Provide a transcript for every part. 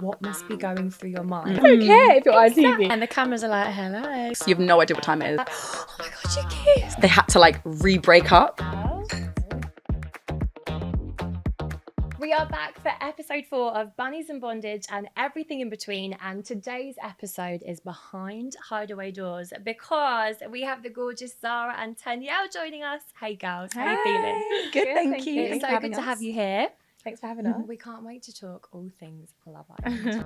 what must be going through your mind? I don't care if you're on TV. And the cameras are like, hello. So you have no idea what time it is. Oh my God, you kissed. They had to like re-break up. We are back for episode 4 of Bunnies and Bondage and everything in between. And today's episode is behind hideaway doors because we have the gorgeous Zara and Tanyel joining us. Hey girls, how are you feeling? Good, thank you. It's so good to have you here. Thanks for having us. We can't wait to talk all things Love Island.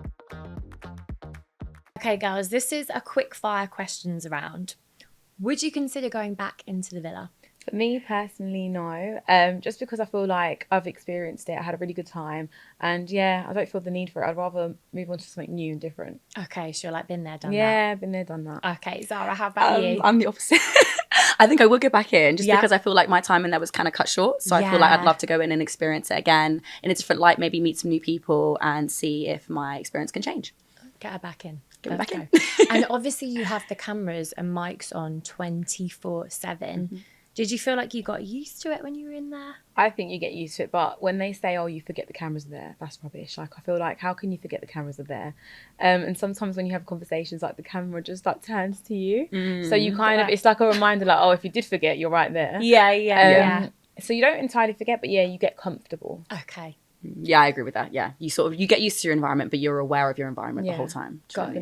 Okay, girls, this is a quick fire questions round. Would you consider going back into the villa? For me personally, no. Just because I feel like I've experienced it, I had a really good time, and yeah, I don't feel the need for it. I'd rather move on to something new and different. Okay, so you're like been there, done that. Yeah, been there, done that. Okay, Zara, how about you? I'm the opposite. I think I will go back in just because I feel like my time in there was kind of cut short. So I feel like I'd love to go in and experience it again in a different light, maybe meet some new people and see if my experience can change. Get her back in. Get her back in. And obviously you have the cameras and mics on 24/7. Mm-hmm. Did you feel like you got used to it when you were in there? I think you get used to it, but when they say, oh, you forget the cameras are there, that's rubbish. Like, I feel like, how can you forget the cameras are there? And sometimes when you have conversations, like, the camera just, like, turns to you. So you kind of, it's like a reminder, like, oh, if you did forget, you're right there. Yeah. So you don't entirely forget, but yeah, you get comfortable. Okay. Yeah, I agree with that. Yeah, you get used to your environment, but you're aware of your environment the whole time. Got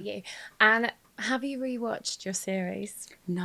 you. And have you rewatched your series? No,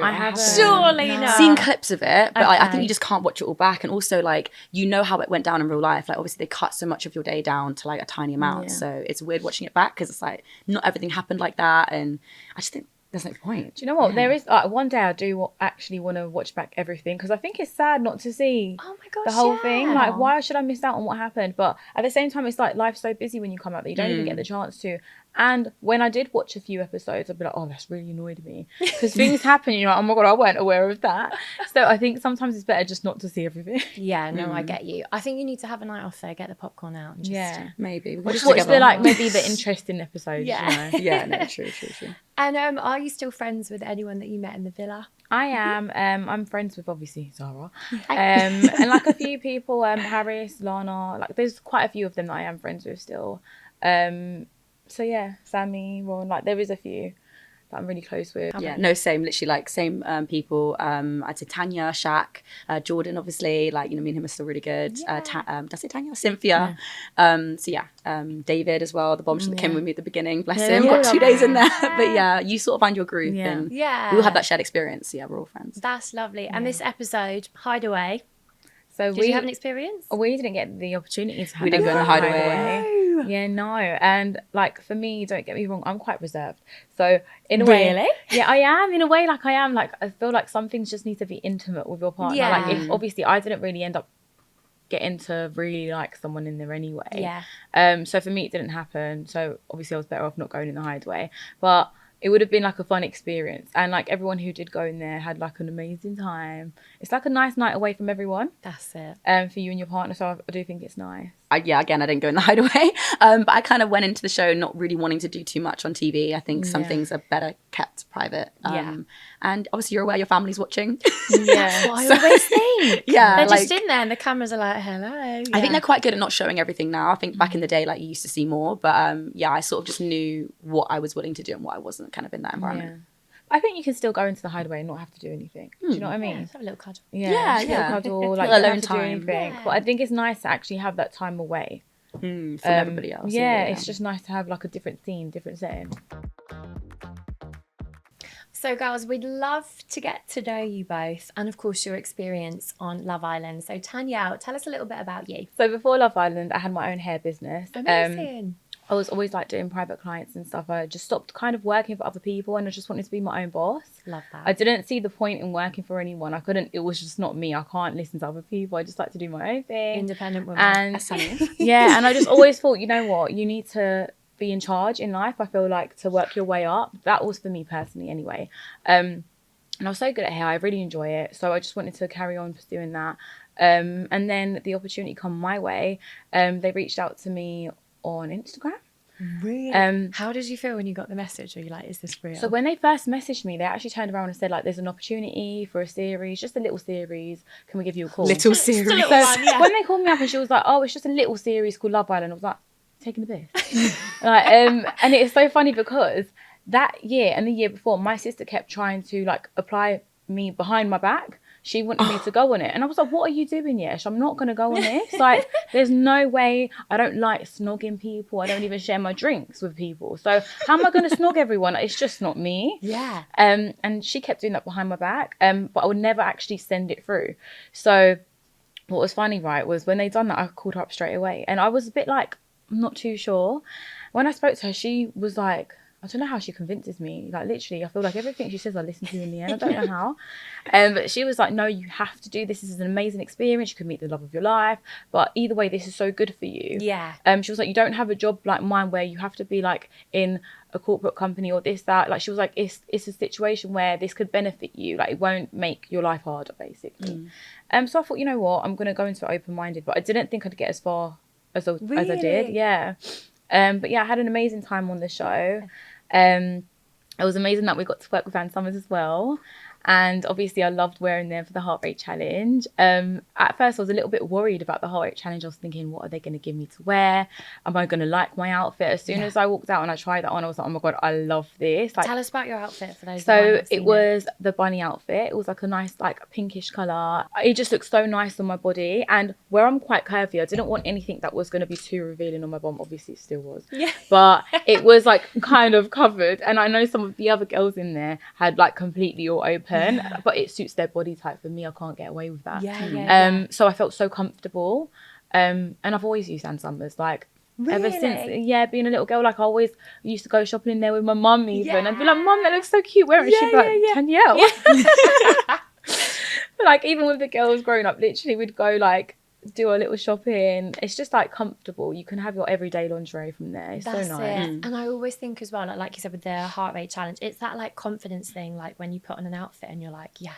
I haven't. Surely not. Seen clips of it, but I think you just can't watch it all back. And also, like, you know how it went down in real life. Like, obviously, they cut so much of your day down to like a tiny amount. Yeah. So it's weird watching it back because it's like not everything happened like that. And I just think there's no point. Do you know what? There is one day I do actually want to watch back everything because I think it's sad not to see the whole thing. Like, why should I miss out on what happened? But at the same time, it's like life's so busy when you come out that you don't even get the chance to. And when I did watch a few episodes, I'd be like, oh, that's really annoyed me. Because things happen, you're like, oh my God, I weren't aware of that. So I think sometimes it's better just not to see everything. Yeah, no, I get you. I think you need to have a night off there, get the popcorn out. And just, maybe. Watch the, maybe the interesting episodes, you know? Yeah, no, true. And are you still friends with anyone that you met in the villa? I am. I'm friends with, obviously, Zara. And like a few people, Harris, Lana, like there's quite a few of them that I am friends with still. So yeah, Sammy, Ron, like there is a few that I'm really close with. Yeah, no, same, literally like same people. I'd say Tanya, Shaq, Jordan, obviously, like, you know, me and him are still really good. Did I say Tanya? Cynthia. David as well, the bombshell that came with me at the beginning, bless him, got 2 days in there. But yeah, you sort of find your group and we all have that shared experience. So yeah, we're all friends. That's lovely. And this episode, Hideaway. So did you have an experience? We didn't get the opportunity to have We didn't go in the hideaway. Yeah, no. And like for me, don't get me wrong, I'm quite reserved. So in a way, yeah, I am. In a way, like I am. Like I feel like some things just need to be intimate with your partner. Yeah. Like if obviously I didn't really end up getting to really like someone in there anyway. Yeah. So for me, it didn't happen. So obviously I was better off not going in the hideaway. But it would have been like a fun experience. And like everyone who did go in there had like an amazing time. It's like a nice night away from everyone. That's it. For you and your partner. So I do think it's nice. Again, I didn't go in the hideaway. But I kind of went into the show not really wanting to do too much on TV. I think some things are better kept private. And obviously you're aware your family's watching. Yeah. That's what I always think. Yeah. They're just in there and the cameras are like, hello. I think they're quite good at not showing everything now. I think back in the day, like you used to see more. But I sort of just knew what I was willing to do and what I wasn't kind of in that environment. Yeah. I think you can still go into the hideaway and not have to do anything. Do you know what I mean? Yeah, have a little cuddle. Yeah. Little cuddle, like alone don't have to do time. anything. But I think it's nice to actually have that time away From everybody else. Yeah, it's just nice to have like a different scene, different setting. So girls, we'd love to get to know you both and of course your experience on Love Island. So Tanyel, tell us a little bit about you. So before Love Island, I had my own hair business. Amazing. I was always like doing private clients and stuff. I just stopped kind of working for other people and I just wanted to be my own boss. Love that. I didn't see the point in working for anyone. It was just not me. I can't listen to other people. I just like to do my own thing. Independent woman. And yeah, and I just always thought, you know what, you need to be in charge in life. I feel like to work your way up. That was for me personally anyway. And I was so good at hair. I really enjoy it. So I just wanted to carry on pursuing that. And then the opportunity come my way. They reached out to me on Instagram. Really? How did you feel when you got the message? Are you like, is this real? So when they first messaged me, they actually turned around and said, like, there's an opportunity for a series, just a little series. Can we give you a call? Little series. When they called me up and she was like, oh, it's just a little series called Love Island. I was like, taking the piss? And it's so funny because that year and the year before, my sister kept trying to like apply me behind my back. She wanted me to go on it. And I was like, what are you doing, Yesh? I'm not going to go on this. Like, there's no way. I don't like snogging people. I don't even share my drinks with people. So how am I going to snog everyone? It's just not me. Yeah. And she kept doing that behind my back. But I would never actually send it through. So what was funny, right, was when they done that, I called her up straight away. And I was a bit like, I'm not too sure. When I spoke to her, she was like, I don't know how she convinces me. Like, literally, I feel like everything she says I listen to in the end. I don't know how. But she was like, no, you have to do this. This is an amazing experience. You could meet the love of your life. But either way, this is so good for you. Yeah. She was like, you don't have a job like mine where you have to be like in a corporate company or this, that. Like, she was like, it's a situation where this could benefit you. Like, it won't make your life harder, basically. So I thought, you know what? I'm going to go into it open-minded. But I didn't think I'd get as far as I did. Yeah. But yeah, I had an amazing time on the show. It was amazing that we got to work with Ann Summers as well. And obviously I loved wearing them for the heart rate challenge. At first I was a little bit worried about the heart rate challenge. I was thinking, what are they going to give me to wear? Am I going to like my outfit? As soon as I walked out and I tried that on, I was like, oh my God, I love this. Like, tell us about your outfit for those. So it was the bunny outfit. It was like a nice like pinkish colour. It just looked so nice on my body. And where I'm quite curvy, I didn't want anything that was going to be too revealing on my bum. Obviously it still was. Yeah. But it was like kind of covered. And I know some of the other girls in there had like completely all open. But it suits their body type. For me, I can't get away with that. So I felt so comfortable. And I've always used Ann Summers, like ever since being a little girl. Like I always used to go shopping in there with my mum even and be like, Mum, that looks so cute. Where is she? Like, Tanyel. Like even with the girls growing up, literally we'd go like do a little shopping. It's just like comfortable. You can have your everyday lingerie from there. It's That's so nice. And I always think as well, like you said with the heart rate challenge, it's that like confidence thing, like when you put on an outfit and you're like, yes.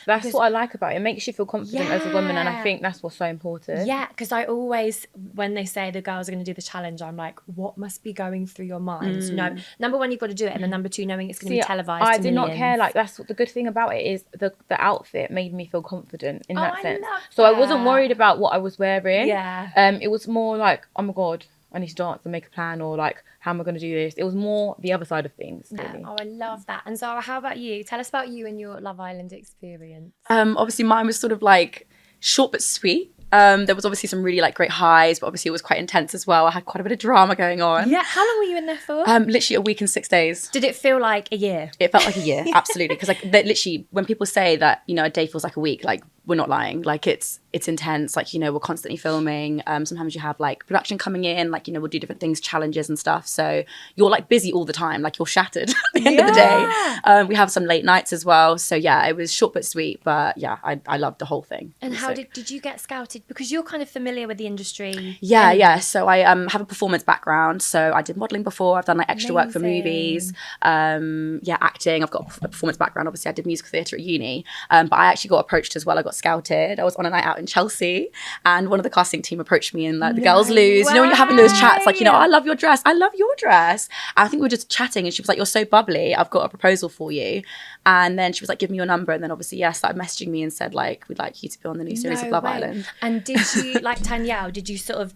That's what I like about it. It makes you feel confident as a woman, and I think that's what's so important. Yeah, because I always, when they say the girls are going to do the challenge, I'm like, what must be going through your mind? No, number one, you've got to do it, and then number two, knowing it's going to be televised. I did not care. Like that's what the good thing about it is. The outfit made me feel confident in that sense. So I wasn't worried about what I was wearing. It was more like, oh my God, I need to dance and make a plan, or like, how am I going to do this? It was more the other side of things, really. Oh, I love that. And Zara, how about you? Tell us about you and your Love Island experience. Obviously mine was sort of like short but sweet. There was obviously some really like great highs, but obviously it was quite intense as well. I had quite a bit of drama going on. Yeah, how long were you in there for? Literally a week and 6 days. Did it feel like a year? It felt like a year, absolutely. Because like literally, when people say that, you know, a day feels like a week, like we're not lying. Like it's intense. Like, you know, we're constantly filming. Sometimes you have like production coming in, like, you know, we'll do different things, challenges and stuff. So you're like busy all the time. Like you're shattered at the end of the day. We have some late nights as well. So yeah, it was short but sweet. But yeah, I loved the whole thing. And how did you get scouted? Because you're kind of familiar with the industry. Yeah. So I have a performance background. So I did modelling before. I've done like extra work for movies. Acting. I've got a performance background. Obviously I did musical theatre at uni. But I actually got approached as well. I got scouted. I was on a night out in Chelsea and one of the casting team approached me and like the girls lose. You know when you're having those chats like, you know, I love your dress. I love your dress. And I think we were just chatting and she was like, you're so bubbly. I've got a proposal for you. And then she was like, give me your number. And then obviously, started messaging me and said like, we'd like you to be on the new series of Love Island. And did you, like Tanyel, did you sort of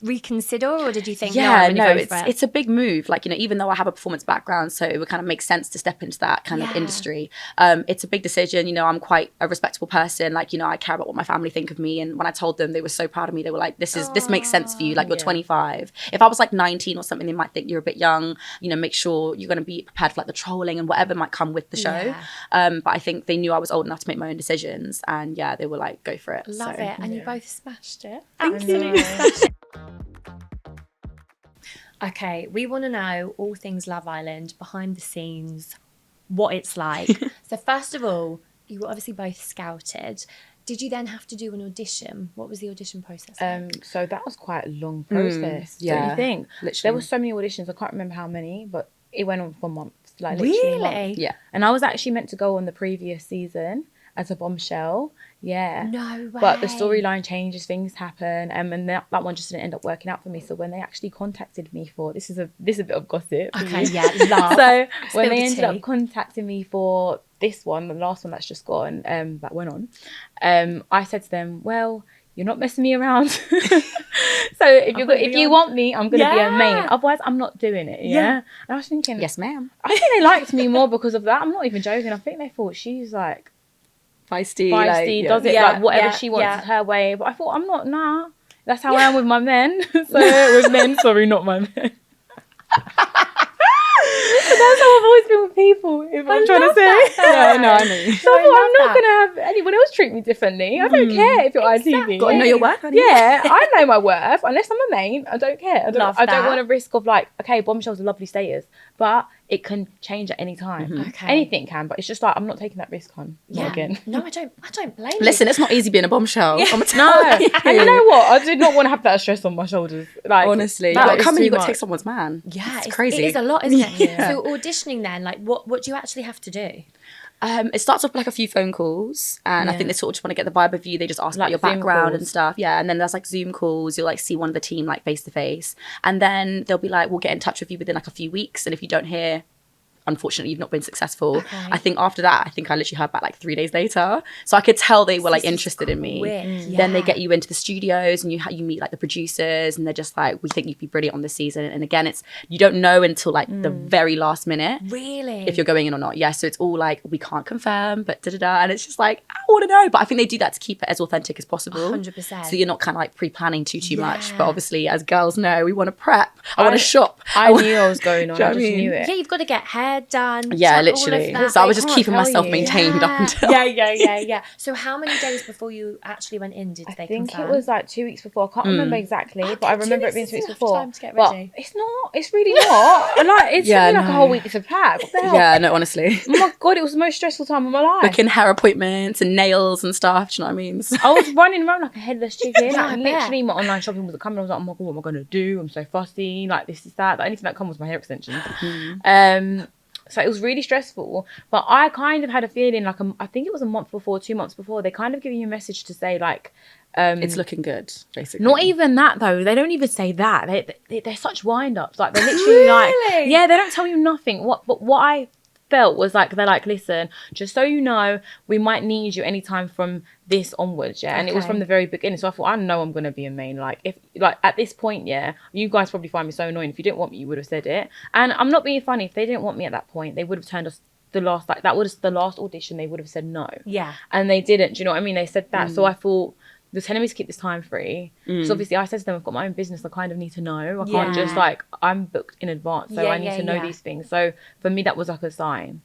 reconsider, or did you think it's a big move, like, you know, even though I have a performance background, so it would kind of make sense to step into that kind of industry. It's a big decision, you know. I'm quite a respectable person, like, you know, I care about what my family think of me, and when I told them, they were so proud of me. They were like, this makes sense for you, like you're 25. If I was like 19 or something, they might think you're a bit young, you know, make sure you're going to be prepared for like the trolling and whatever might come with the show. But I think they knew I was old enough to make my own decisions, and they were like, go for it. Love it. And you both smashed it. Absolutely. Okay, we want to know all things Love Island, behind the scenes, what it's like. So first of all, you were obviously both scouted. Did you then have to do an audition? What was the audition process like? So that was quite a long process. Don't you think? Literally. There were so many auditions. I can't remember how many, but it went on for months. Like literally months. Yeah. And I was actually meant to go on the previous season as a bombshell. Yeah. No way. But the storyline changes, things happen, and that one just didn't end up working out for me. So when they actually contacted me for this is a bit of gossip. Okay, love. So when they ended up contacting me for this one, the last one that's just gone, that went on, I said to them, well, you're not messing me around. So if you want me, I'm gonna be a main. Otherwise, I'm not doing it. Yeah. And I was thinking, yes, ma'am. I think they liked me more because of that. I'm not even joking. I think they thought she's like feisty, does it like whatever she wants her way. But I thought I'm not. Nah, that's how I am with my men. So with men, sorry, not my men. That's how I've always been with people. If I'm trying to say, I know. So I thought, I'm not gonna have anyone else treat me differently. I don't care if you're ITV. Got to know your worth, honey. Yeah, I know my worth. Unless I'm a main, I don't care. I don't want to risk of like, okay, Bombshell's a lovely status, but it can change at any time. Okay. Anything can, but it's just like I'm not taking that risk on. Not again. No, I don't blame you. Listen, it's not easy being a bombshell. No, and you know what? I did not want to have that stress on my shoulders. Like honestly, you that got to come and you got to much. take someone's man. Yeah, it's crazy. It is a lot, isn't it? Yeah. So auditioning then, like, what do you actually have to do? It starts off with like a few phone calls, and I think they sort of just want to get the vibe of you. They just ask like about your Zoom background calls. and stuff. Yeah, and then there's like Zoom calls. You'll like see one of the team like face to face, and then they'll be like, "We'll get in touch with you within like a few weeks." And if you don't hear, unfortunately, you've not been successful. Okay. I think after that, I literally heard back like 3 days later. So I could tell they were like interested in me. Then they get you into the studios and you meet like the producers, and they're just like, we think you'd be brilliant on this season. And again, you don't know until like the very last minute. Really? If you're going in or not. Yeah, so it's all like, we can't confirm, but da-da-da. And it's just like, I want to know. But I think they do that to keep it as authentic as possible. 100%. So you're not kind of like pre-planning too much. But obviously, as girls know, we want to prep. I want to shop. I knew I was going on. Do you know I what just I mean? knew it. Yeah, you've got to get hair done. Yeah, all of literally. that. So I was They just can't keeping tell myself you. maintained up until. Yeah. So how many days before you actually went in did they think confirm? it was like 2 weeks before. I can't remember exactly, but I remember it being 2 weeks enough before. time to get But ready. it's not. It's really not. And like it's Yeah, really like a no. whole week to pack. What the hell? Yeah, no, honestly. Oh my god, it was the most stressful time of my life. Booking hair appointments and nails and stuff. Do you know what I mean? So- I was running around like a headless chicken. Yeah, I Like, bet. literally, my online shopping was coming. I was like, oh my god, what am I gonna do? I'm so fussy. Like this is that. The only thing that come was my hair extensions. So it was really stressful. But I kind of had a feeling like I think it was a month before, 2 months before, they kind of give you a message to say like, it's looking good, basically. not even that though. They don't even say that. They're such wind ups. Like they're literally like, yeah, they don't tell you nothing. But what I felt was like, they're like, listen, just so you know, we might need you anytime from this onwards. Yeah. And it was from the very beginning. So I thought, I know I'm gonna be a main. Like if like at this point, yeah, you guys probably find me so annoying. If you didn't want me, you would have said it. And I'm not being funny. If they didn't want me at that point, they would have turned us the last, like that was the last audition. They would have said no. Yeah. And they didn't. Do you know what I mean? They said that. So I thought, they're telling me to keep this time free. So obviously I said to them, I've got my own business. I kind of need to know. I can't just like, I'm booked in advance. So I need to know these things. So for me, that was like a sign,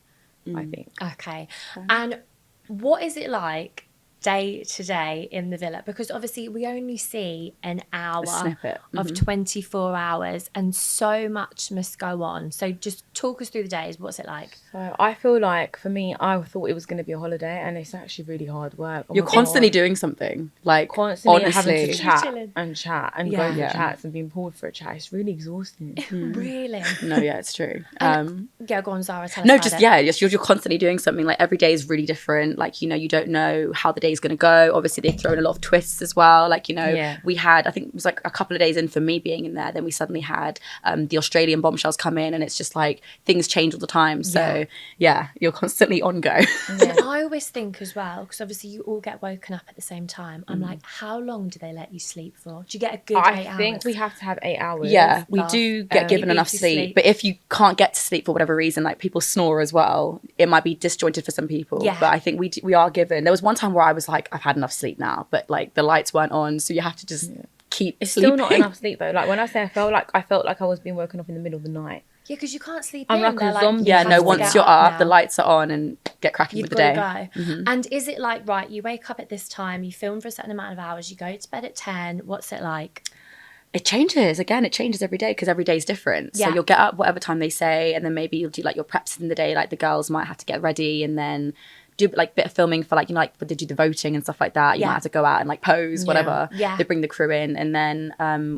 I think. Okay. And what is it like day to day in the villa? Because obviously we only see an hour snippet. of 24 hours and so much must go on. So just talk us through the days. What's it like? So I feel like for me, I thought it was going to be a holiday and it's actually really hard work. Oh You're my constantly God. doing something. Like, Constantly honestly. having to chat Chilling. and chat and Yeah. go for Yeah. chats and being pulled for a chat. It's really exhausting. Really? No, yeah, it's true. Yeah, go on, Zara. Tell us No, about just it. yeah, you're constantly doing something. Like every day is really different. Like, you know, you don't know how the day's gonna go. Obviously, they've thrown a lot of twists as well. Like, you know, we had, I think it was like a couple of days in for me being in there. Then we suddenly had the Australian bombshells come in, and it's just like things change all the time. So yeah, you're constantly on go. And I always think as well, because obviously you all get woken up at the same time. I'm like, how long do they let you sleep for? Do you get a good 8 hours? I think we have to have 8 hours. Yeah, we Love. do get given You enough need to sleep. sleep. But if you can't get to sleep for whatever reason, like people snore as well, it might be disjointed for some people. Yeah. But I think we are given. There was one time where I was like, I've had enough sleep now, but like the lights weren't on, so you have to just keep It's sleeping. still not enough sleep though. Like when I say I felt like I was being woken up in the middle of the night. Yeah, because you can't sleep I'm in. like a They're zombie. you Yeah, have no, to once get you're up, now. the lights are on and get cracking You've with the got day. to go. And is it like, right, you wake up at this time, you film for a certain amount of hours, you go to bed at 10. What's it like? It changes. Again, it changes every day because every day is different. So Yeah. you'll get up whatever time they say, and then maybe you'll do like your preps in the day. Like the girls might have to get ready and then do like bit of filming for like, you know, like when they do the voting and stuff like that. You Yeah. might have to go out and like pose, whatever. Yeah. They bring the crew in, and then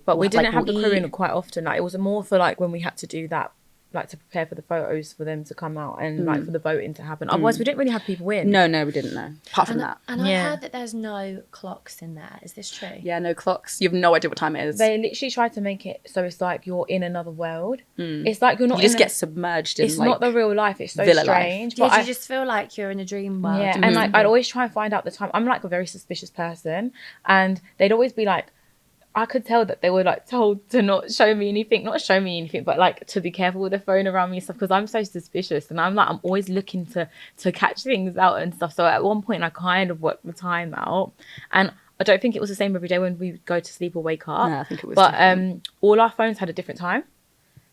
But we didn't have we'll the crew eat. in quite often. Like it was more for like when we had to do that like to prepare for the photos for them to come out and like for the voting to happen. Otherwise, we didn't really have people in. No, we didn't know. Apart from that. And I heard that there's no clocks in there. Is this true? Yeah, no clocks. You have no idea what time it is. They literally tried to make it so it's like you're in another world. It's like you're not. You just get submerged in. It's not the real life. It's so strange. But you just feel like you're in a dream world. Yeah, and like I'd always try and find out the time. I'm like a very suspicious person, and they'd always be like, I could tell that they were like told to not show me anything, but like to be careful with the phone around me and stuff, because I'm so suspicious and I'm always looking to catch things out and stuff. So at one point I kind of worked the time out, and I don't think it was the same every day when we go to sleep or wake up. No, I think it was. But all our phones had a different time.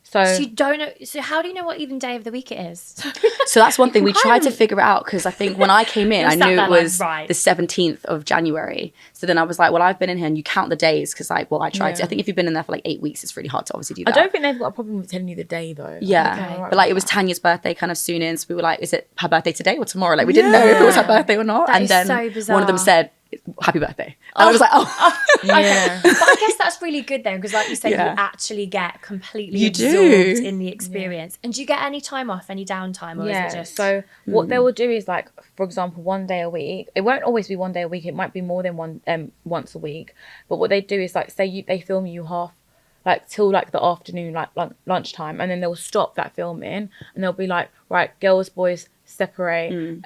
So you don't know. So how do you know what even day of the week it is? So that's one thing we tried to figure it out, because I think when I came in, I knew it was the 17th of January. So then I was like, well, I've been in here, and you count the days, because I tried to. I think if you've been in there for like 8 weeks, it's really hard to obviously do that. I don't think they've got a problem with telling you the day though. Yeah, but like it was Tanya's birthday kind of soon in, so we were like, is it her birthday today or tomorrow? Like we didn't know if it was her birthday or not. That and then so bizarre. one of them said, happy birthday. And I was like, yeah. But I guess that's really good then, because like you said, you actually get completely absorbed in the experience. And do you get any time off, any downtime, or is it just... So what they will do is like, for example, one day a week. It won't always be one day a week. It might be more than once a week. But what they do is like, say they film you half, like till like the afternoon, like lunchtime, and then they'll stop that filming and they'll be like, right, girls, boys, separate.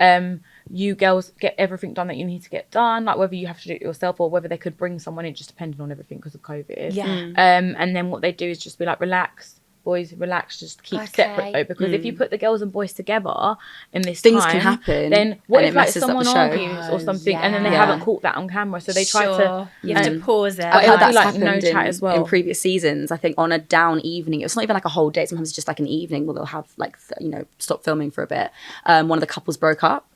You girls get everything done that you need to get done, like whether you have to do it yourself or whether they could bring someone in, just depending on everything because of COVID. And then what they do is just be like, relax, boys, relax, just keep separate though, because if you put the girls and boys together in this things time, can happen, then what if like messes up someone the show. argues or something and then they haven't caught that on camera, so they try to you have to pause it. I heard that's like happened no chat as well in previous seasons. I think on a down evening, it's not even like a whole day, sometimes it's just like an evening where they'll have like stop filming for a bit. One of the couples broke up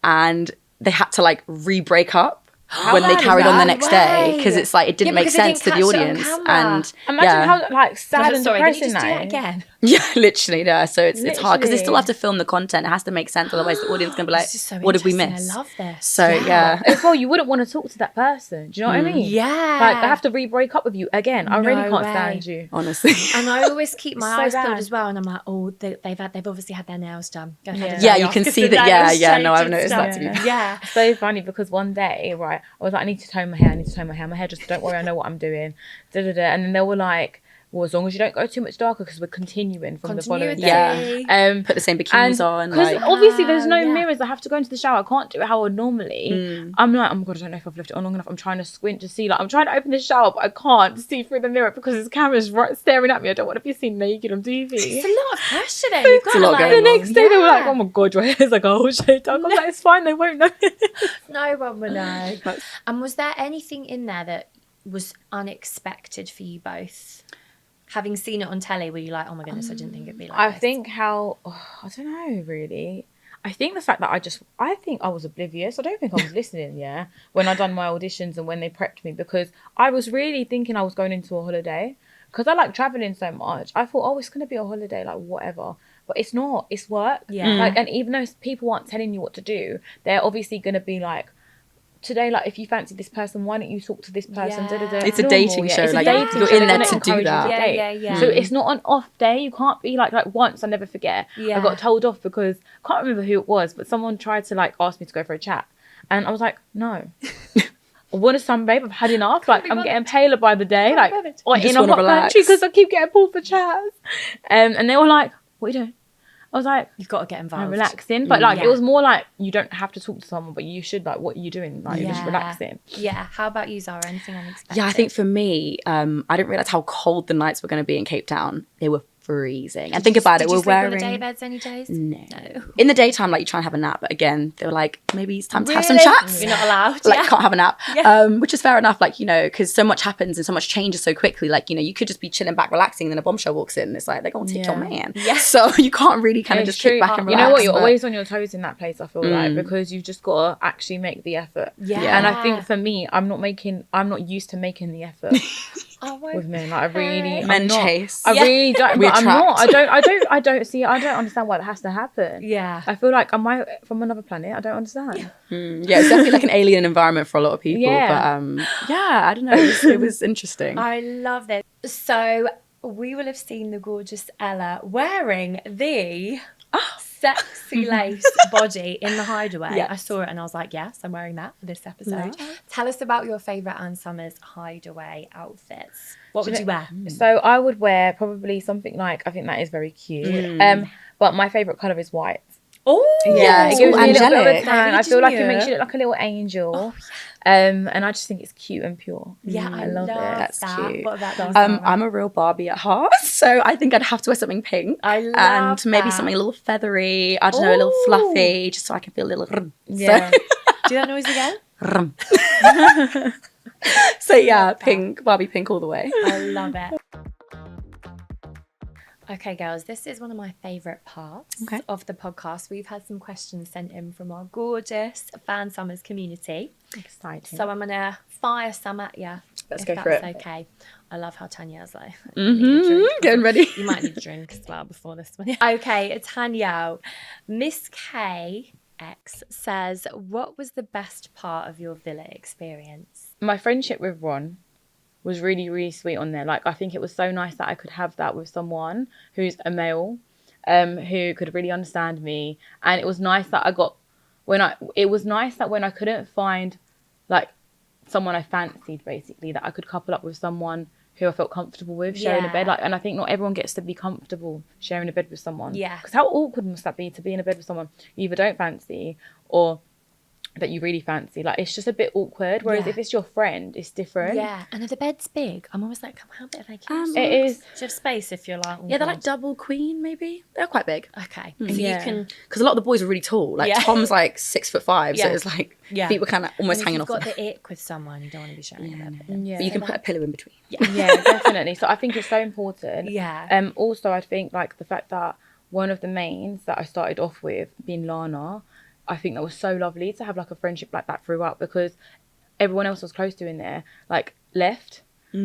and they had to like re-break up when they carried on the next day, because it's like it didn't make sense to the audience. And imagine how like sad and depressing that is. Again. Yeah, literally. Yeah, so it's hard because they still have to film the content. It has to make sense, otherwise the audience can be like, "What did we miss?" I love this. So yeah. As well, you wouldn't want to talk to that person. Do you know what I mean? Yeah. Like I have to re-break up with you again. I really can't stand you, honestly. And I always keep my eyes peeled as well. And I'm like, oh, they've obviously had their nails done. Go ahead. Yeah, you can see that. Yeah. No, I've noticed that too. Yeah. So funny, because one day, right, I was like, I need to tone my hair. My hair, just don't worry, I know what I'm doing. And then they were like, well, as long as you don't go too much darker, because we're continuing from the following day. Put the same bikinis on. Because obviously there's no mirrors. I have to go into the shower. I can't do it how I would normally. I'm like, oh my God, I don't know if I've left it on long enough. I'm trying to squint to see. Like, I'm trying to open the shower, but I can't see through the mirror because his camera's right staring at me. I don't want to be seen naked on TV. It's a lot of pressure then. You've got a lot going on. The next day they were like, oh my God, your hair's like a whole shade dark. I was like, it's fine, they won't know. No one will know. And was there anything in there that was unexpected for you both? Having seen it on telly, were you like, oh my goodness, I didn't think it'd be like this? I think I don't know, really. I think the fact that I think I was oblivious. I don't think I was listening, when I done my auditions and when they prepped me, because I was really thinking I was going into a holiday. Because I like traveling so much. I thought, oh, it's going to be a holiday, like whatever. But it's not. It's work. Yeah. Like, and even though people aren't telling you what to do, they're obviously going to be like, today, like, if you fancy this person, why don't you talk to this person? It's a dating show. Like, you're in there to do that. Yeah. So it's not an off day. You can't be like once, I'll never forget. I got told off because I can't remember who it was, but someone tried to like ask me to go for a chat. And I was like, no. I want a sunbathe. I've had enough. Like, I'm getting paler by the day. Like, or in a hot country because I keep getting pulled for chats. And they were like, what are you doing? I was like, you've got to get involved. I'm relaxing. But like, it was more like, you don't have to talk to someone, but you should, like, what are you doing? Like, you're just relaxing. Yeah. How about you, Zara? Anything unexpected? Yeah, I think for me, I didn't realise how cold the nights were going to be in Cape Town. They were freezing. And think about it, we're wearing... Did you sleep on the day beds any days? No. In the daytime, like, you try and have a nap. But again, they were like, maybe it's time to have some chats. You're not allowed. Like, can't have a nap. Which is fair enough, like, because so much happens and so much changes so quickly. Like, you could just be chilling back, relaxing, and then a bombshell walks in. And it's like, they're going to take your man. So you can't really kind of just kick back and relax. You know what? You're always on your toes in that place, I feel like, because you've just got to actually make the effort. And I think for me, I'm not used to making the effort. With men, like, I really chase. I really don't. But I'm not. I don't see. I don't understand why that has to happen. Yeah, I feel like, am I from another planet? I don't understand. Yeah, it's definitely like an alien environment for a lot of people. But I don't know. It was interesting. I love this. So we will have seen the gorgeous Ella wearing the sexy lace body in the Hideaway. Yes. I saw it and I was like, yes, I'm wearing that for this episode. Yeah. Tell us about your favourite Anne Summers Hideaway outfits. What would you wear? So I would wear probably something like, I think that is very cute. But my favourite colour is white. Oh, yeah, it gives me a little bit of a tan. Very I feel like it demure. makes you look like a little angel. And I just think it's cute and pure. Yeah, I love it. That's that. cute. What about that? I'm a real Barbie at heart, so I think I'd have to wear something pink. I love and maybe that. something a little feathery. I don't know, a little fluffy, just so I can feel a little. Yeah. Do that noise again. So yeah, pink, Barbie pink all the way. I love it. Okay, girls, this is one of my favourite parts of the podcast. We've had some questions sent in from our gorgeous Fan Summers community. Exciting. So I'm going to fire some at you. Let's if go that's for it. Okay. I love how Tanya's like, Getting ready. You might need a drink as well before this one. Okay, Tanyel. Miss K X says, what was the best part of your villa experience? My friendship with Ron was really, really sweet on there. Like, I think it was so nice that I could have that with someone who's a male, who could really understand me. And it was nice that when I couldn't find like someone I fancied, basically, that I could couple up with someone who I felt comfortable with sharing a bed. Like, and I think not everyone gets to be comfortable sharing a bed with someone. Yeah. Because how awkward must that be to be in a bed with someone you either don't fancy or that you really fancy? Like, it's just a bit awkward. Whereas if it's your friend, it's different. Yeah. And if the bed's big, I'm always like, how big are they? It is. Do you have space if you're like... Yeah, they're like double queen, maybe. They're quite big. Okay. So Yeah. you can... Because a lot of the boys are really tall. Like Tom's like 6'5", so it's like feet were kind of almost hanging off. If you've got the ick with someone, you don't want to be sharing a bed. Yeah. But you can put a pillow in between. Yeah, definitely. So I think it's so important. Yeah. Also, I think like the fact that one of the mains that I started off with being Lana, I think that was so lovely to have like a friendship like that throughout, because everyone else I was close to in there like left.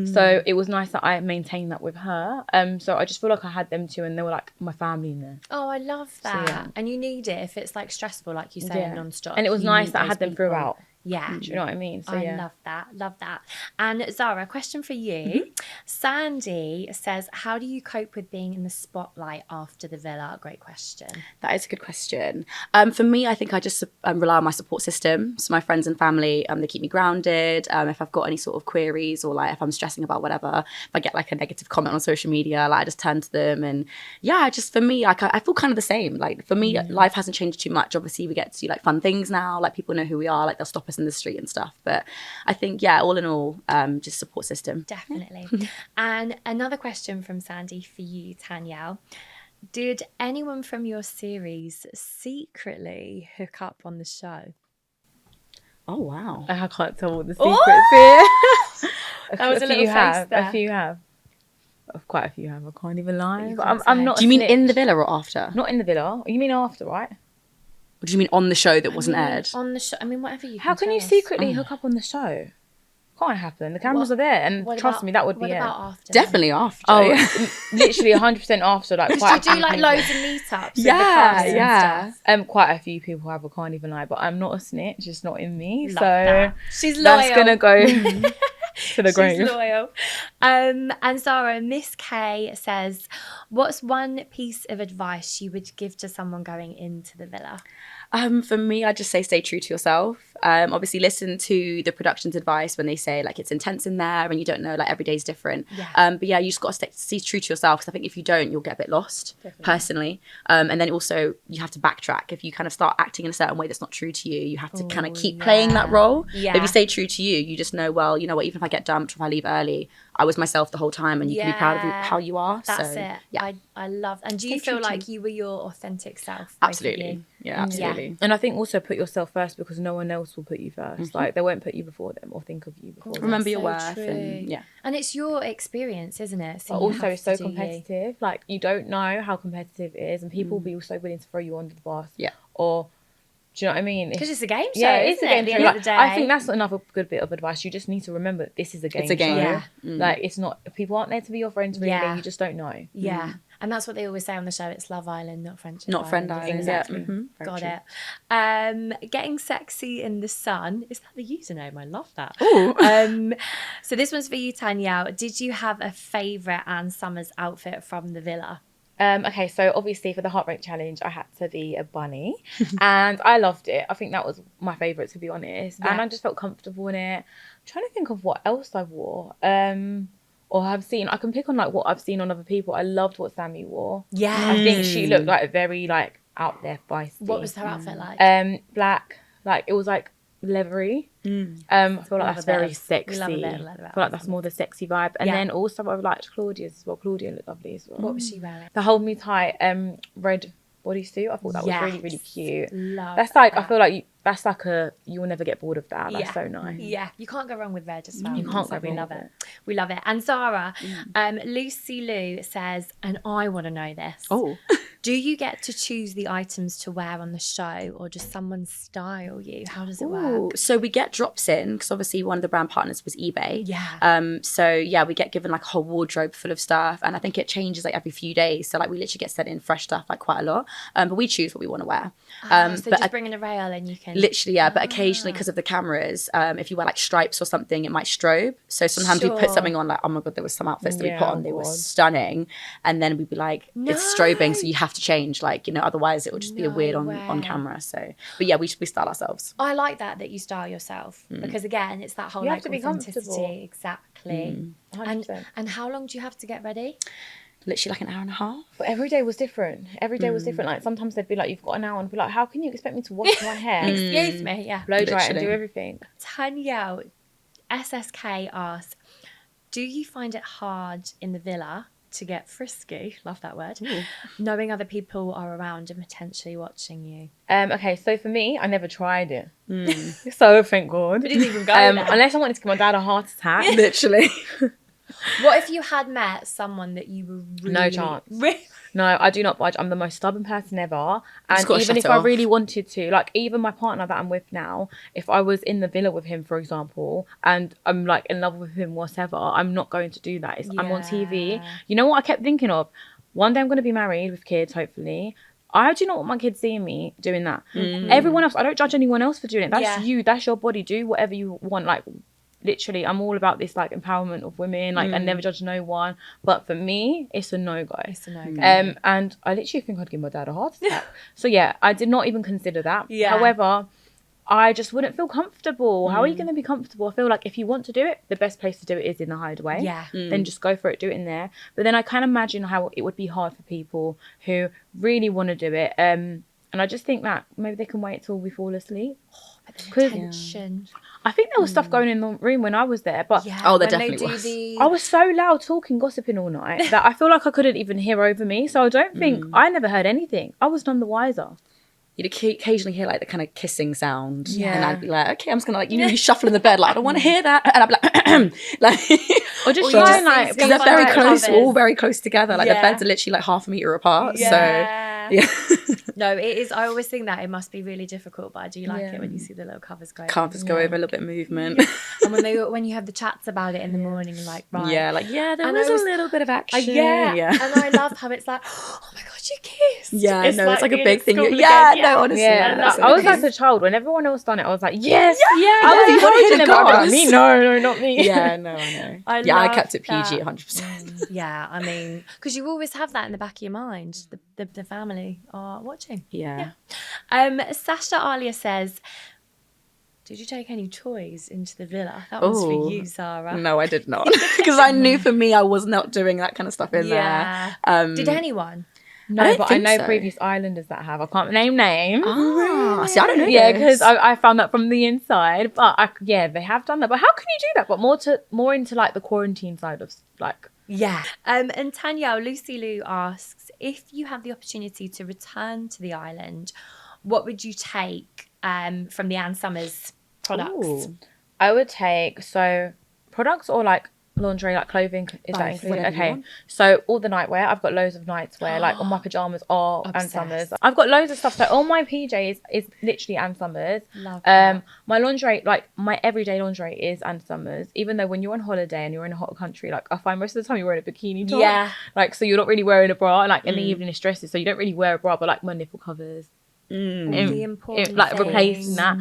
So it was nice that I maintained that with her. So I just feel like I had them too, and they were like my family in there. Oh, I love that. yeah. And you need it if it's like stressful, like you say, non-stop. And it was You nice need that I those had them people. throughout. Yeah. Do you know what I mean? So I love that. And Zara, question for you. Sandy says, how do you cope with being in the spotlight after the villa? Great question. That is a good question. For me, I think I just rely on my support system. So my friends and family, they keep me grounded. If I've got any sort of queries or like if I'm stressing about whatever, if I get like a negative comment on social media, like I just turn to them. And yeah, just for me, like I feel kind of the same. Like for me, life hasn't changed too much. Obviously, we get to do like fun things now. Like people know who we are. Like they'll stop us in the street and stuff. But I think, yeah, all in all, just support system. Definitely. And another question from Sandy for you, Tanyel. Did anyone from your series secretly hook up on the show? Oh, wow. I can't tell all the secrets here. That was a little face there. A few have. Quite a few have. I can't even lie. You But can't I'm say. not. Do you mean snitch. in the villa or after? Not in the villa. You mean after, right? Or do you mean on the show that wasn't aired? On the show. I mean, whatever you How can you tell us. secretly hook up on the show? Can't happen. The cameras are there, and What trust about- me, that would be what it. about after? Definitely after. Oh, literally 100% after. Like, Did quite you a few do like people. loads of meetups? with the Yeah, cast and yeah. stuff? Quite a few people have. I can't even lie, but I'm not a snitch. It's not in me. Love so that. She's loyal. that's gonna go to the She's grave. loyal. And Zara, Miss K says, what's one piece of advice you would give to someone going into the villa? For me, I just say stay true to yourself. Obviously, listen to the production's advice when they say like it's intense in there and you don't know, like every day's different. Yeah. But yeah, you just got to stay true to yourself, because I think if you don't, you'll get a bit lost personally. And then also you have to backtrack. If you kind of start acting in a certain way that's not true to you, you have to kind of keep playing that role. Yeah. But if you stay true to you, you just know, well, you know what, even if I get dumped or if I leave early, I was myself the whole time, and you can be proud of how you are. That's so, it. Yeah, I love. And do you Stay feel true to like you were your authentic self? both of absolutely. you? Yeah, absolutely. And I think also put yourself first, because no one else will put you first. Like, they won't put you before them or think of you before them. Remember your so worth, true. and yeah. And it's your experience, isn't it? So But you also, have it's so to do you. competitive. Like, you don't know how competitive it is, and people will be so willing to throw you under the bus. Yeah. Or, do you know what I mean? Because it's a game show. Yeah, it's a isn't game At the show. end Like, of the day, I think that's another good bit of advice. You just need to remember this is a game It's a game. show. Yeah. Like, it's not, people aren't there to be your friends, really. Yeah. You just don't know. Yeah. And that's what they always say on the show. It's Love Island, not Friendship Not Friend Island. Island. Exactly. Yeah. Mm-hmm. Got it. Getting sexy in the sun. Is that the username? I love that. So this one's for you, Tanyel. Did you have a favourite Anne Summers outfit from the villa? Okay, so obviously for the Heartbreak Challenge, I had to be a bunny, and I loved it. I think that was my favourite, to be honest. Yeah. And I just felt comfortable in it. I'm trying to think of what else I wore. Or have seen. I can pick on like what I've seen on other people. I loved what Sammy wore. Yeah, I think she looked like very like out there feisty. What was her outfit like? Black. Like it was like leathery. I feel like that's very sexy. I feel like that's more the sexy vibe. And then also I liked Claudia's as well. Claudia looked lovely as well. What was she wearing? The Hold Me Tight red bodysuit. I thought that was really, really cute. That's like I feel like that's like you will never get bored of that. That's so nice. Yeah, you can't go wrong with red as well. You can't go wrong. We love it. We love it. And Zara, Lucy Lou says, and I want to know this. Oh. Do you get to choose the items to wear on the show, or does someone style you? How does it work? So we get drops in, because obviously one of the brand partners was eBay. Yeah. So yeah, we get given like a whole wardrobe full of stuff, and I think it changes like every few days. So like we literally get sent in fresh stuff like quite a lot. But we choose what we want to wear. So just bring in a rail and you can... Literally, yeah. But occasionally, because of the cameras, if you wear like stripes or something, it might strobe. So sometimes we put something on like, oh my God, there was some outfits that we put on, they were stunning. And then we'd be like, it's strobing, so you have to change, like, you know, otherwise it would just be weird on camera. So, but yeah, we style ourselves. I like that you style yourself, because again, it's that whole like authenticity. Exactly. And how long do you have to get ready? Literally like an hour and a half. But every day was different. Like sometimes they'd be like, you've got an hour, and be like, how can you expect me to wash my hair? Excuse me, yeah. Blow dry it and do everything. Tanyel, SSK asks, do you find it hard in the villa to get frisky, love that word, knowing other people are around and potentially watching you? Okay, so for me, I never tried it. So thank God. We didn't even go there. Unless I wanted to give my dad a heart attack. Literally. What if you had met someone that you were really... No chance. No, I do not budge. I'm the most stubborn person ever. And even if I really wanted to, like even my partner that I'm with now, if I was in the villa with him, for example, and I'm like in love with him, whatever, I'm not going to do that. I'm on TV. You know what I kept thinking of? One day I'm going to be married with kids, hopefully. I do not want my kids seeing me doing that. Everyone else, I don't judge anyone else for doing it. That's you. That's your body. Do whatever you want. Like, literally, I'm all about this like empowerment of women. Like, I never judge no one. But for me, it's a no-go. It's a no-go. And I literally think I'd give my dad a heart attack. So yeah, I did not even consider that. Yeah. However, I just wouldn't feel comfortable. How are you going to be comfortable? I feel like if you want to do it, the best place to do it is in the hideaway. Yeah. Then just go for it, do it in there. But then I can imagine how it would be hard for people who really want to do it. And I just think that maybe they can wait till we fall asleep. But the tension. I think there was stuff going in the room when I was there, but there definitely was. I was so loud talking, gossiping all night that I feel like I couldn't even hear over me. So I don't think I never heard anything. I was none the wiser. You'd occasionally hear like the kind of kissing sound, and I'd be like, okay, I'm just gonna like you shuffle in the bed, like I don't want to hear that, and I'd be like, or just try and like because they're very close, we're all very close together. Like the beds are literally like half a meter apart. So yeah. No, it is. I always think that it must be really difficult, but I do like it when you see the little covers go. Covers go over, a little bit of movement. And when you have the chats about it in the morning, like there was a little bit of action. And I love how it's like, oh my God, you kissed. Yeah, it's like a big thing. No, honestly. Yeah, I was like a child. When everyone else done it, I was like, yes, I was like, me, no, not me. Yeah, no, I know. I kept it PG 100%. Yeah, I mean, because you always have that in the back of your mind. The family are watching. Yeah. Sasha Alia says, did you take any toys into the villa? That was for you, Zara. No, I did not. Because I knew for me, I was not doing that kind of stuff in there. Did anyone? No, but I know previous islanders that have. I can't name names. See, I don't know. Yeah, because I found that from the inside. But they have done that. But how can you do that? But more into like the quarantine side of like. Yeah. And Tanyel, Lucy Lou asks, if you have the opportunity to return to the island, what would you take from the Anne Summers products? I would take products or like Lingerie, like clothing, is that Both, included? whatever you Okay, want. so all the nightwear, I've got loads of nightwear. Like all my pajamas are Ann Obsessed. Summers. I've got loads of stuff. So all my PJs is literally Ann Summers. Love that. My lingerie, like my everyday lingerie, is Ann Summers. Even though when you're on holiday and you're in a hot country, like I find most of the time you're wearing a bikini top. Yeah. Like so you're not really wearing a bra. And like in the evening it's dresses, so you don't really wear a bra, but like my nipple covers. All the important Like things. replacing that.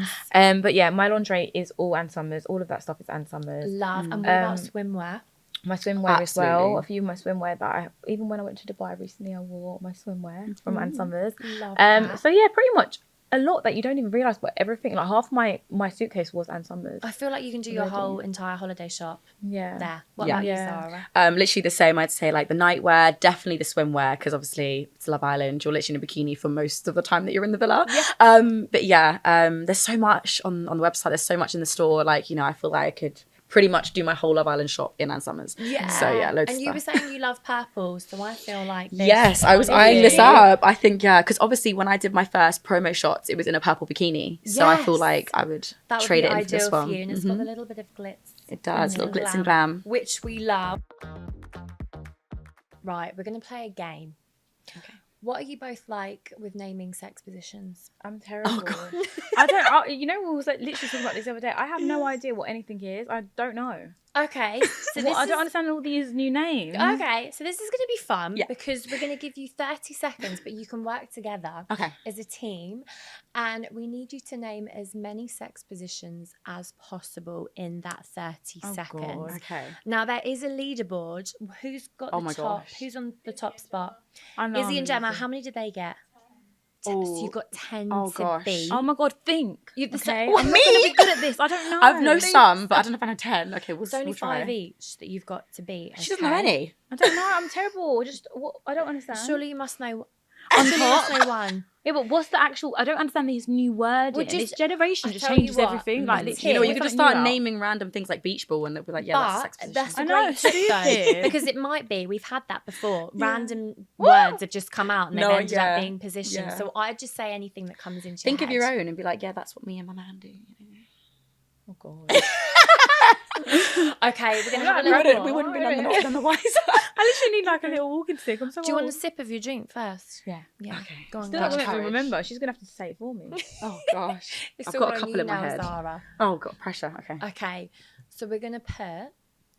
But yeah, my lingerie is all Ann Summers. All of that stuff is Ann Summers. Love. And what about swimwear? My swimwear as well. Absolutely. A few of my swimwear that even when I went to Dubai recently, I wore my swimwear from Ann Summers. Love that. So yeah, pretty much a lot that you don't even realise, but everything, like half my suitcase was Ann Summers. I feel like you can do your whole entire holiday shop Yeah. there. What Yeah. about you, Yeah. Zara? Literally the same. I'd say like the nightwear, definitely the swimwear, because obviously it's Love Island. You're literally in a bikini for most of the time that you're in the villa. But yeah, there's so much on the website. There's so much in the store. Like, you know, I feel like I could pretty much do my whole Love Island shop in Ann Summers. Yeah. So yeah, loads And of you were stuff. saying you love purple, so I feel like this Yes, I was one eyeing is this up. I think, yeah, because obviously when I did my first promo shots, it was in a purple bikini. So I feel Yes. like I would That would trade be it in for ideal this for one. you, and it's got a little bit of glitz. It does, little glitz and glam, glam. which we love. Right, we're going to play a game. Okay. What are you both like with naming sex positions? I'm terrible. God. I don't. You know, we was like literally talking about this the other day. I have no idea what anything is. I don't know. Okay, so What, I don't understand all these new names. Okay, so this is going to be fun Yeah. because we're going to give you 30 seconds, but you can work together Okay. as a team, and we need you to name as many sex positions as possible in that 30 seconds. God. Okay. Now there is a leaderboard. Who's got Oh the my top? gosh. Who's on the top spot? I know. Izzy and Gemma. amazing. How many did they get? So Oh. you've got 10 Oh, to gosh. beat. Oh my God, think. You've the Okay, What, I'm not gonna be good at this. I don't know. I've know some, but I don't know if I know 10. Okay, It's only we'll try. 5 each that you've got to beat. She doesn't know any. I don't know. I'm terrible. Just what? I don't understand. Surely you must know. On Surely you top? must know one. Yeah, but what's the actual? I don't understand these new words. Well, This just- generation I just tell you changes what, everything. Like, it's literally, You know, you what's could just something start new out? naming random things like beach ball and they'll be like, yeah, that's a sex position. That's a I know, great tip though, stupid. because it might be. We've had that before. Random words have just come out and they've No, ended yeah, up being positions. yeah. So I'd just say anything that comes into Think your of your head. own and be like, yeah, that's what me and my man do. You know? Oh God. Okay, we're gonna have a No, little. We wouldn't be none the wiser. I literally need like a little walking stick. I'm so Do you want a old. sip of your drink first? Yeah. Yeah. Okay. Go on. Still Go not on. gonna courage. remember. She's gonna have to say it for me. Oh, gosh. It's I've all got a on couple you in my now, head. Zara. Oh, God, pressure. Okay. Okay, so we're gonna put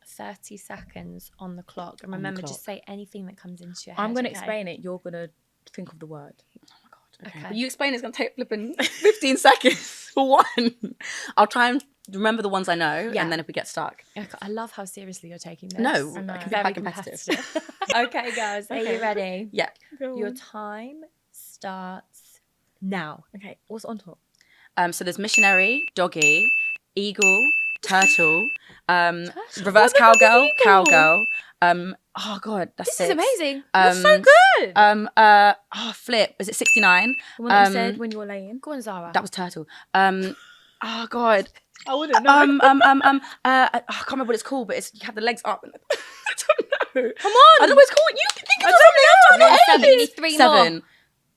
30 seconds on the clock, and the remember, clock. just say anything that comes into your head. I'm gonna okay? explain it. You're gonna think of the word. Oh, my God. Okay. Okay. But you explain it's going to take flipping 15 seconds for one. I'll try and remember the ones I know, Yeah. and then if we get stuck. Okay, I love how seriously you're taking this. No, I know. I can be Very quite competitive. Okay, guys, are you ready? Yeah. Your time starts now. Okay. What's on top? So there's missionary, doggy, eagle, turtle, reverse cowgirl, cowgirl. Oh God, that's This is six. amazing. That's so good. Flip. Is it 69? The one that you said when you were laying. Go on, Zara. That was turtle. Oh God. I wouldn't know. I can't remember what it's called, but it's you have the legs up. And I don't know. Come on. I don't know what it's called. You can think of I don't know. something. Seven, you need three more. 7.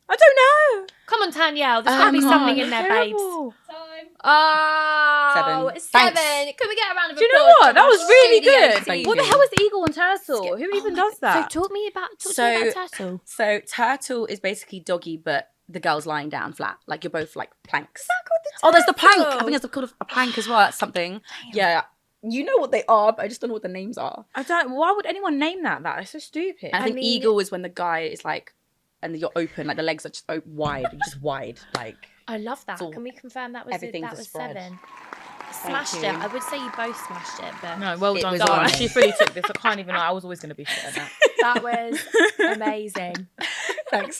I don't know. Come on, Tanyel. There's got to be something in there, babes. Terrible. Oh, 7. 7. Thanks. Can we get a round of applause? Do you know what? to That our was really studio good. team? Thank What the you. hell is eagle and turtle? Who even does that? So talk to me about turtle. So turtle is basically doggy, but the girl's lying down flat. Like you're both like planks. Oh, there's the plank. I think there's called a plank as well. That's something. Yeah. You know what they are, but I just don't know what the names are. I don't. Why would anyone name that? It's so stupid. And I think mean- eagle is when the guy is like, and you're open, like the legs are just wide, you're just wide, like. I love that. all- Can we confirm that was everything's that a was spread. 7? Smashed you. it. I would say you both smashed it, but No, well It done, was Zara. on. She fully took this. I can't even lie. I was always going to be shit at that. that was amazing. Thanks.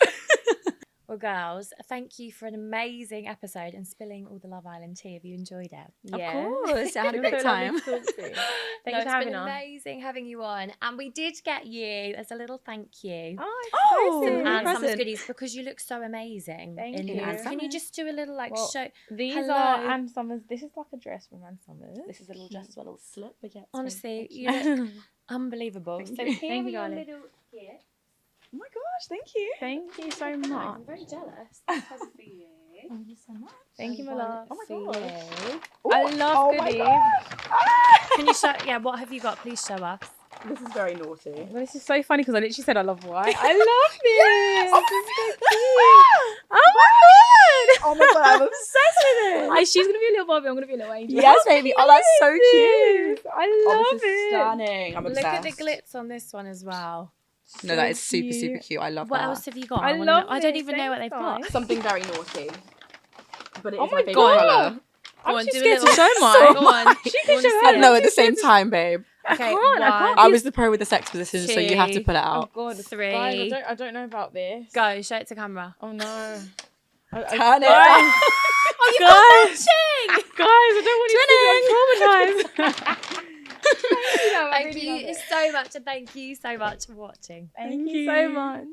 Well, girls, thank you for an amazing episode and spilling all the Love Island tea. Have you enjoyed it? Of course, I had a You're great so lovely time. to talk to. No, Thanks for it's having been us. amazing having you on. And we did get you as a little thank you. Oh, And some present. goodies because you look so amazing. Thank in you. here. Ann Can you Summers. just do a little Well, show? These Hello. are Ann Summers. This is like a dress from Ann Summers. This is a little dress, as well, a little slip, but yeah. it's Honestly, very you look unbelievable. So here Thank are you, your darling. little gifts. Oh my gosh, thank you. Thank you so much. I'm very jealous. This one's for you. Thank you so much. Thank you, my love. Oh my god. I love goodies. Can you show? Yeah, what have you got? Please show us. This is very naughty. Well, this is so funny because I literally said I love white. I love this. This is so cute. Oh my god. Oh my god, I'm obsessed with it. She's gonna be a little Barbie. I'm gonna be a little angel. Yes, baby. Oh, that's so cute. I love Oh, this is stunning. I'm Look obsessed. at the glitz on this one as well. No, that is super, super cute. I love What that. else have you got? I wanna love know. I don't this. even know what they've got. Thanks, Something very naughty. But it Oh is my my favorite God. colour. I'm on, too do a scared to little- show mine. So Go on. She can show I hers. know at the same time, babe. Okay, I can't. I was the pro with the sex position, so you have to pull it Oh out. god, 3. Guys, I don't know about this. Go, show it to camera. Oh no. Turn it. Guys, guys, I don't want you to be traumatized. Thank you so much, and thank you so much for watching. Thank you so much.